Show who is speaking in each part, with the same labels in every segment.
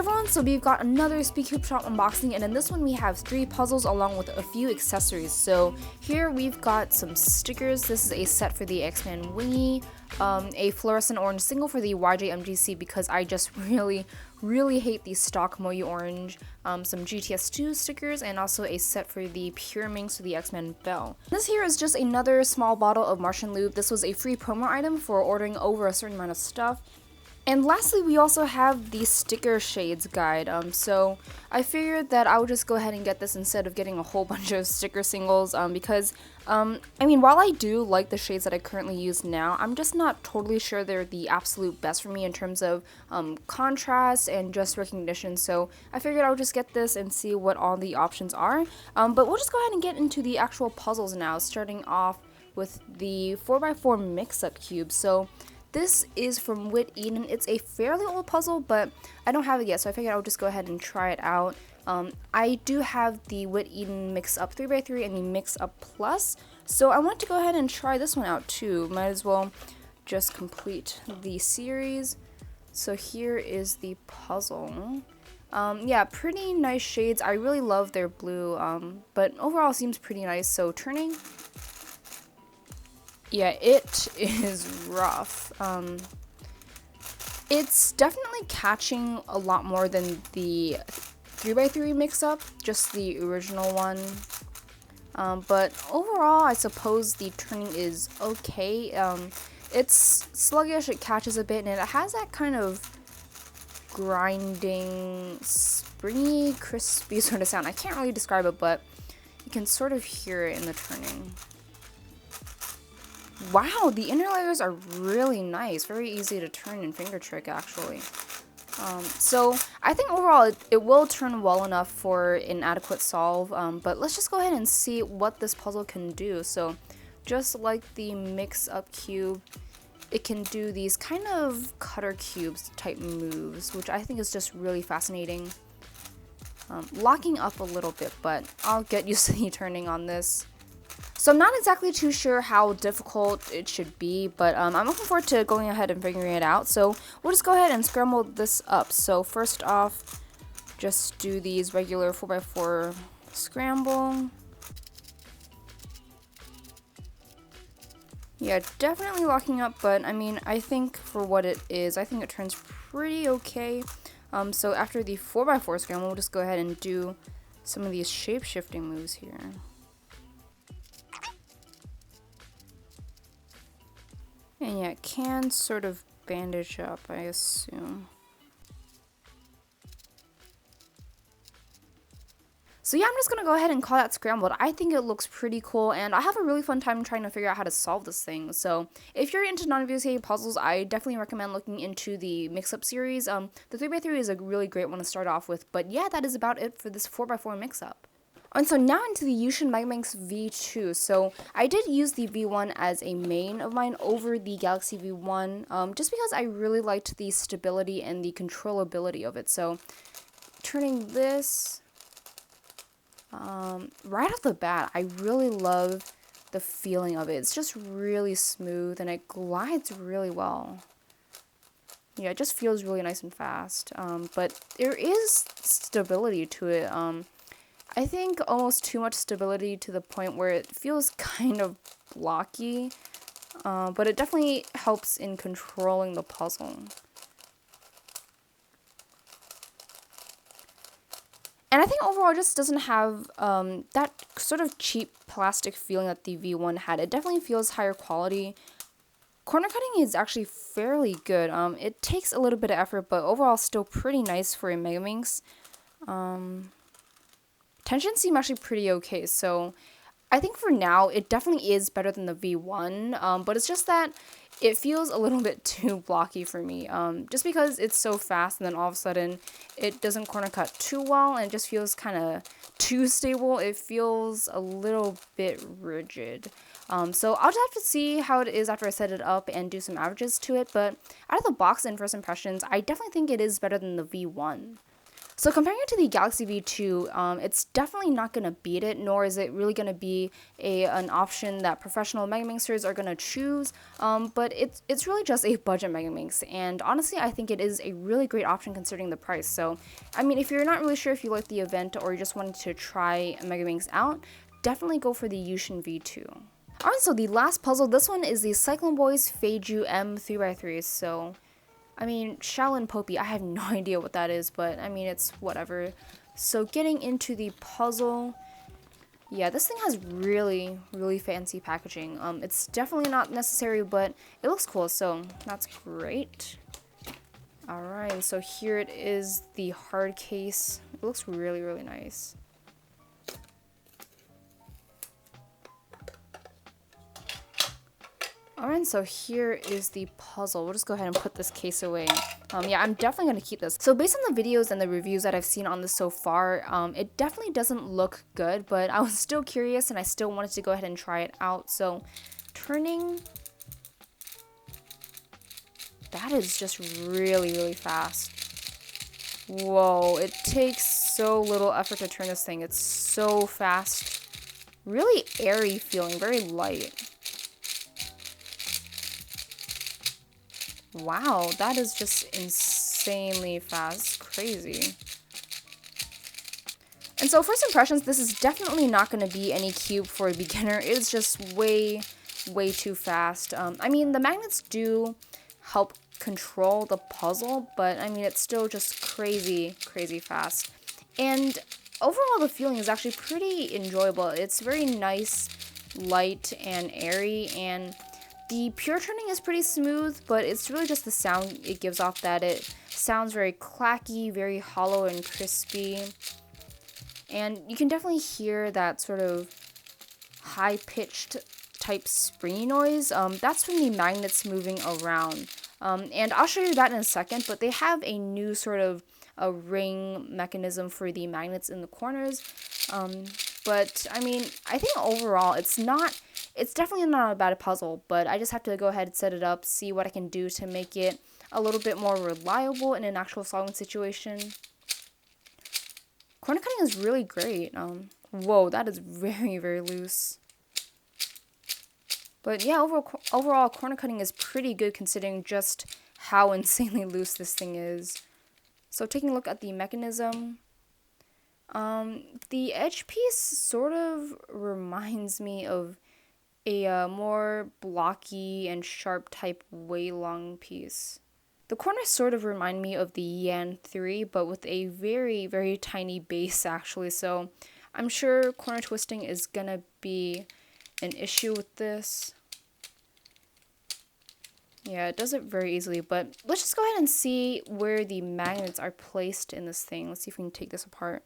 Speaker 1: everyone, so we've got another SpeedCubeShop unboxing, and in this one we have 3 puzzles along with a few accessories. So here we've got some stickers. This is a set for the X-Men Wingy, a fluorescent orange single for the YJMGC because I just really hate the stock Moyu orange, some GTS2 stickers, and also a set for the Megaminx for the X-Men Bell. This here is just another small bottle of Martian lube. This was a free promo item for ordering over a certain amount of stuff. And lastly, we also have the sticker shades guide. So I figured that I would just go ahead and get this instead of getting a whole bunch of sticker singles because, I mean, while I do like the shades that I currently use now, I'm just not totally sure they're the absolute best for me in terms of contrast and just recognition. So I figured I would just get this and see what all the options are. But we'll just go ahead and get into the actual puzzles now, starting off with the 4x4 mix-up cube. So this is from WitEden. It's a fairly old puzzle, but I don't have it yet, so I figured I would just go ahead and try it out. I do have the WitEden Mixup 3x3 and the Mixup Plus, so I want to go ahead and try this one out too. Might as well just complete the series. So here is the puzzle. Yeah, pretty nice shades. I really love their blue, but overall seems pretty nice. So turning. Yeah, it is rough. It's definitely catching a lot more than the 3x3 mix-up, just the original one. But overall, I suppose the turning is okay. It's sluggish, it catches a bit, and it has that kind of grinding, springy, crispy sort of sound. I can't really describe it, but you can sort of hear it in the turning. Wow, the inner layers are really nice. Very easy to turn and finger trick, actually. So I think overall it will turn well enough for an adequate solve. But let's just go ahead and see what this puzzle can do. So just like the mix-up cube, it can do these kind of cutter cubes type moves, which I think is just really fascinating. Locking up a little bit, but I'll get used to the turning on this. So I'm not exactly too sure how difficult it should be, but I'm looking forward to going ahead and figuring it out. So we'll just go ahead and scramble this up. So first off, just do these regular 4x4 scramble. Yeah, definitely locking up, but I mean, I think for what it is, I think it turns pretty okay. So after the 4x4 scramble, we'll just go ahead and do some of these shape-shifting moves here. And yeah, it can sort of bandage up, I assume. So yeah, I'm just going to go ahead and call that scrambled. I think it looks pretty cool, and I have a really fun time trying to figure out how to solve this thing. So if you're into non-VSA puzzles, I definitely recommend looking into the mix-up series. The 3x3 is a really great one to start off with. But yeah, that is about it for this 4x4 mix-up. And so now into the YuXin Megaminx V2. So I did use the V1 as a main of mine over the Galaxy V1, just because I really liked the stability and the controllability of it. So turning this, right off the bat, I really love the feeling of it. It's just really smooth and it glides really well. Yeah, it just feels really nice and fast. But there is stability to it. I think almost too much stability to the point where it feels kind of blocky, but it definitely helps in controlling the puzzle. And I think overall it just doesn't have that sort of cheap plastic feeling that the V1 had. It definitely feels higher quality. Corner cutting is actually fairly good. It takes a little bit of effort, but overall still pretty nice for a Megaminx. Tension seem actually pretty okay, so I think for now it definitely is better than the V1, but it's just that it feels a little bit too blocky for me, just because it's so fast and then all of a sudden it doesn't corner cut too well and it just feels kind of too stable. It feels a little bit rigid. So I'll just have to see how it is after I set it up and do some averages to it, but out of the box and first impressions, I definitely think it is better than the V1. So comparing it to the Galaxy V2, it's definitely not going to beat it, nor is it really going to be an option that professional Megaminxers are going to choose, but it's really just a budget Megaminx, and honestly I think it is a really great option considering the price. So I mean, if you're not really sure if you like the event or you just wanted to try a Megaminx out, definitely go for the YuXin V2. Alright, so the last puzzle, this one is the Cyclone Boys FeiJue M 3x3, so I mean, Shaolin Popey, I have no idea what that is, but I mean, it's whatever. So getting into the puzzle, yeah, this thing has really, really fancy packaging. It's definitely not necessary, but it looks cool, so that's great. Alright, so here it is, the hard case. It looks really, really nice. Alright, so here is the puzzle. We'll just go ahead and put this case away. Yeah, I'm definitely going to keep this. So based on the videos and the reviews that I've seen on this so far, it definitely doesn't look good, but I was still curious and I still wanted to go ahead and try it out. So turning, that is just really, really fast. Whoa, it takes so little effort to turn this thing. It's so fast. Really airy feeling, very light. Wow, that is just insanely fast. Crazy. And so first impressions, this is definitely not going to be any cube for a beginner. It's just way, way too fast. I mean, the magnets do help control the puzzle, but I mean, it's still just crazy, crazy fast. And overall, the feeling is actually pretty enjoyable. It's very nice, light, and airy, and the pure turning is pretty smooth, but it's really just the sound it gives off that it sounds very clacky, very hollow and crispy. And you can definitely hear that sort of high-pitched type springy noise. That's from the magnets moving around. And I'll show you that in a second, but they have a new sort of a ring mechanism for the magnets in the corners. But I mean, I think overall it's definitely not a bad puzzle, but I just have to go ahead and set it up, see what I can do to make it a little bit more reliable in an actual solving situation. Corner cutting is really great. Whoa, that is very, very loose. But yeah, overall corner cutting is pretty good considering just how insanely loose this thing is. So taking a look at the mechanism, the edge piece sort of reminds me of a more blocky and sharp type way long piece. The corners sort of remind me of the Yan 3, but with a very, very tiny base actually, so I'm sure corner twisting is gonna be an issue with this. Yeah, it does it very easily, but let's just go ahead and see where the magnets are placed in this thing. Let's see if we can take this apart.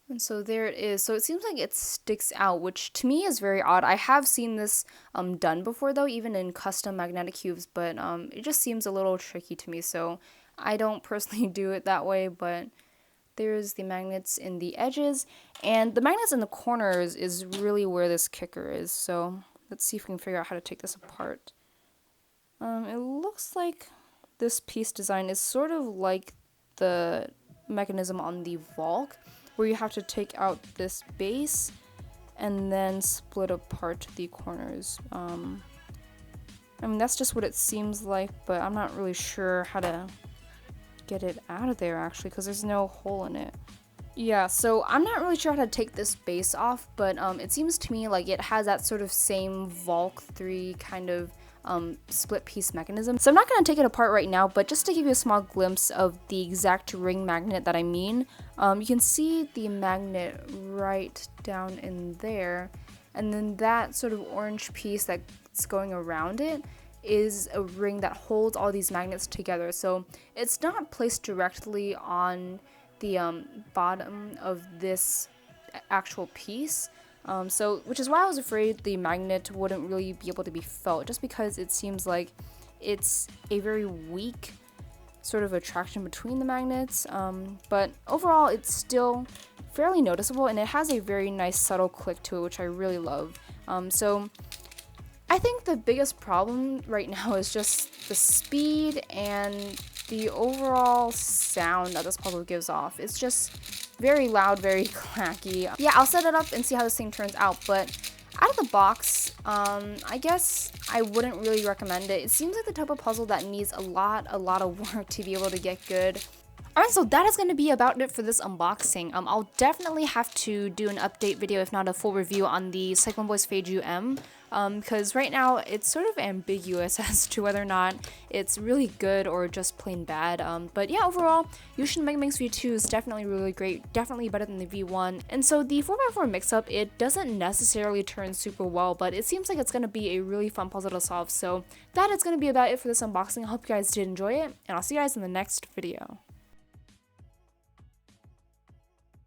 Speaker 1: And so there it is. So it seems like it sticks out, which to me is very odd. I have seen this done before though, even in custom magnetic cubes, but it just seems a little tricky to me, so I don't personally do it that way. But there's the magnets in the edges, and the magnets in the corners is really where this kicker is. So let's see if we can figure out how to take this apart. It looks like this piece design is sort of like the mechanism on the Volk, where you have to take out this base and then split apart the corners. I mean, that's just what it seems like, but I'm not really sure how to get it out of there actually, because there's no hole in it. Yeah, so I'm not really sure how to take this base off, but it seems to me like it has that sort of same Volk 3 kind of split piece mechanism. So I'm not going to take it apart right now, but just to give you a small glimpse of the exact ring magnet that I mean, you can see the magnet right down in there, and then that sort of orange piece that's going around it is a ring that holds all these magnets together. So it's not placed directly on the bottom of this actual piece. Which is why I was afraid the magnet wouldn't really be able to be felt, just because it seems like it's a very weak sort of attraction between the magnets, but overall it's still fairly noticeable, and it has a very nice subtle click to it, which I really love. So I think the biggest problem right now is just the speed and the overall sound that this puzzle gives off. It's just very loud, very clacky. Yeah, I'll set it up and see how this thing turns out, but out of the box, I guess I wouldn't really recommend it. It seems like the type of puzzle that needs a lot of work to be able to get good. Alright, so that is going to be about it for this unboxing. I'll definitely have to do an update video, if not a full review, on the Cyclone Boys FeiJue M. Because right now it's sort of ambiguous as to whether or not it's really good or just plain bad. But yeah, overall, YuXin Megaminx V2 is definitely really great, definitely better than the V1. And so the 4x4 mix-up, it doesn't necessarily turn super well, but it seems like it's going to be a really fun puzzle to solve. So that is going to be about it for this unboxing. I hope you guys did enjoy it, and I'll see you guys in the next video.